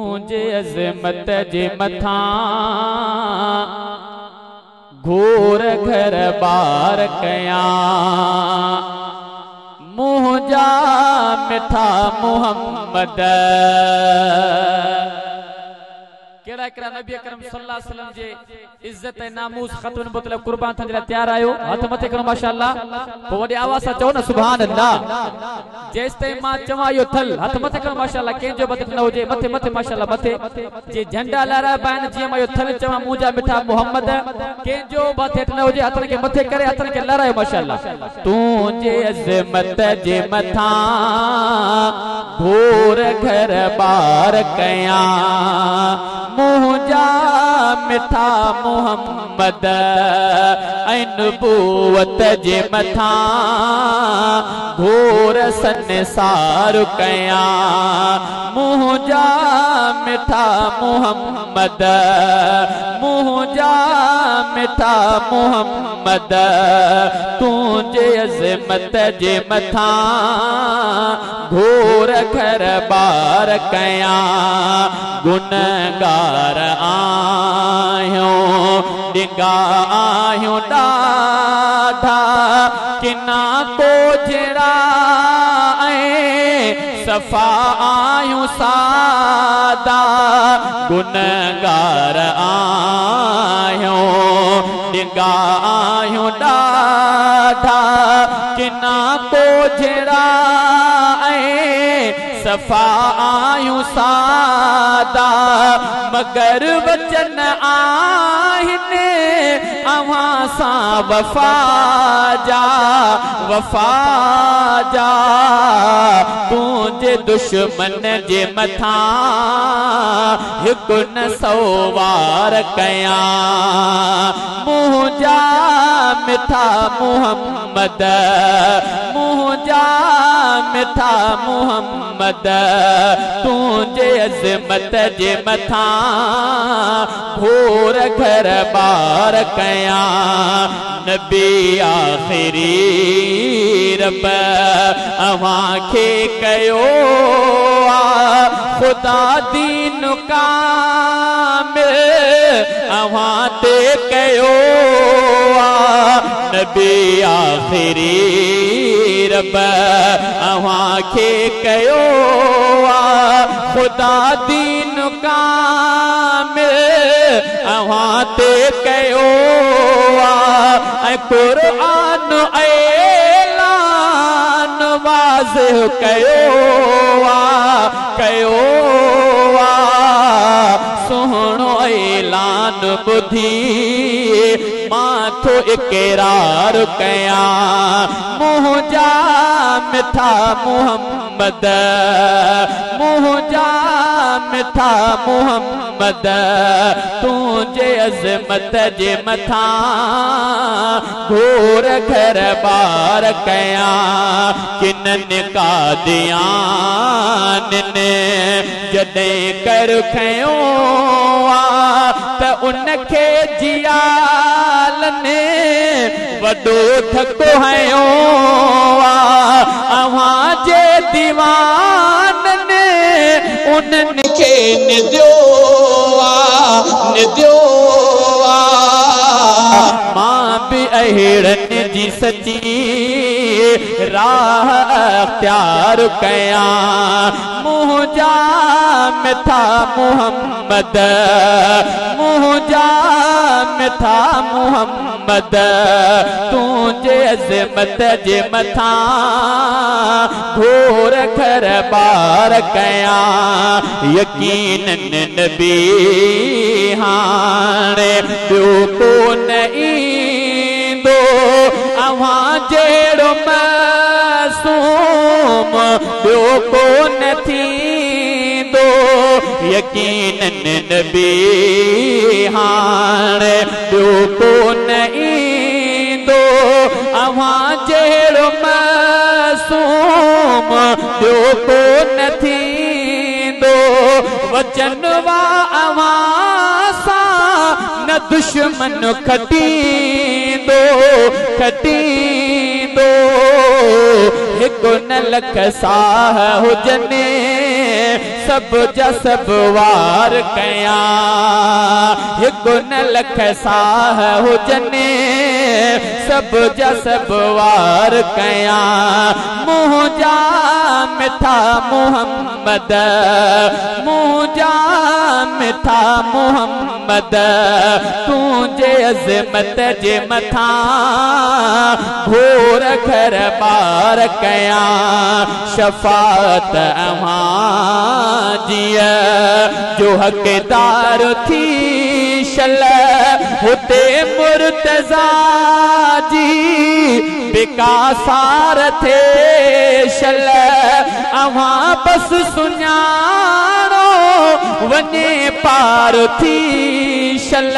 तुझे अज़मत जे मथा घोर घर बार कया मुझा मिठा मोहम्मद केड़ा केड़ा नबी अकरम सल्लल्लाहु अलैहि वसल्लम जे इज्जत ए नामूस खतवन मतलब कुर्बान थन जे तैयार आयो हाथ मथे करो माशाअल्लाह तो वडी आवाज सा चो ना सुभान अल्लाह जेस्ते मां चवा यो थल हाथ मथे करो माशाअल्लाह के जो मथे न होजे मथे मथे माशाअल्लाह मथे जे झंडा लहरा पाइन जे मां यो थल चवा मुजा मिठा मोहम्मद के जो मथे न होजे हथन के मथे करे हथन के लहरायो माशाअल्लाह तू जे अज़मत जे मथा घोर घर बार कया मुझा मिठा मोहम्मद ऐ नबूवत जे मथा घोर संसार कया मुझा मिठा मोहम्मद मुझा मिठा मोहम्मद तुझे अज़मत जे मथा घोर घर बार कया गुनगार आयो डिंगा आयो डाढ़ा किना को जड़ा सफा आयो सादा गुनगार आयो डिंगा आयो डाढ़ा किना को जड़ा सफा आयु सादा मगर वचन आहिने अवां सा वफा जा तुझे दुश्मन जे मथा हिकु न सवार कया मुझा मिठा मोहम्मद मुझा मिठा मोहम्मद तुझे अज़मत जे मथा घोर घर बार कया नबी आखिरी रब अवां खे कयो खुदा दीन कामिल अवां ते कयो नबी आखिरी रब अवां खे कयो खुदा दीन कामिल अवां ते कयो ऐ कुरान ऐलान वाज़िह कयो सुहिणो ऐलान ॿुधी माथो इक़रार कया मुझा मिठा मोहम्मद मुझा मिठा मोहम्मद तुझे अज़मत जे मथा घोर घर बार कया किननि कादियान ने जॾहिं कर खयो त उनखे जियालने वॾो थको हयो अवां जे दीवान ने उन्हनि खे निदियो मां भी अहिड़नि जी सची राह अख्तियार कया मुझा मिठा मोहम्मद मुझा मिठा मोहम्मद तुझे अज़मत जे मथा घोर घर बार कया यकीनन नबी हाणे ॿियो को न ईंदो अवां जहिड़ो मासूम ॿियो को न थींदो यकीनन नबी हाणे ॿियो को न ईंदो अवां जहिड़ो मासूम ॿियो को न थींदो वचन वा अवां सां न दुश्मन खटींदो हिकु न लख साह हुजने सब जा सब वार कया हिकु न लख साह हुजने सब जा सब वार कया मुंहिंजा मिठा मोहम्मद मुंहिंजा मिठा मोहम्मद तुझे अज़मत जे मथा घोर घर बार कया शफात अमाजिया जो हक़दार थी शल हुते मुर्तज़ा जी बेकासार थे शल अवा बस सुञाणो वने पार थी शल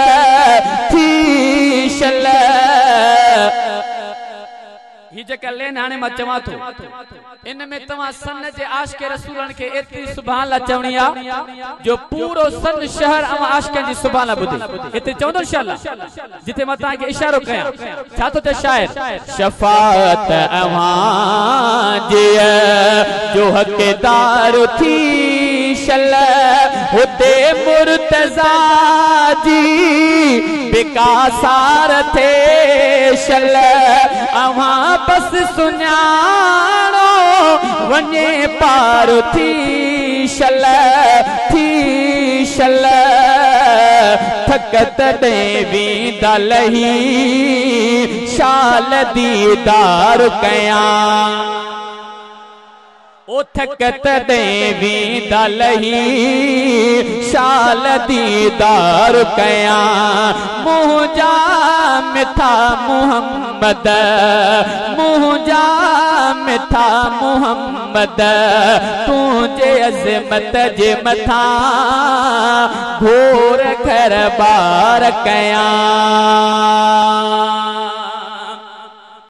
ही जेका लेन हाणे मां चवां थो इन में तव्हां सन जे आशिक़ रसूलन के एतरी सुभान अल्लाह चवणी आ जो पूरो सन शहर अव आशिक़न जी सुभान अल्लाह ॿुधे इते चवंदो इंशाअल्लाह जिते मां तव्हां खे इशारो कयां छा थो चए शायर शफाअत अवां जे जो हक़दार थी शल हुते मुर्तज़ा जी बेकासार थे शल अवां बस सुञाणो वने पार थी शल थकत दे वींदा लही शाल दीदार कया ओ थकत दे वींदा लही शाल दीदार कया मुंहिंजा मिठा मोहम्मद मुंहिंजा मिठा मोहम्मद तुझे अज़मत जे मथा घोर घर बार कया।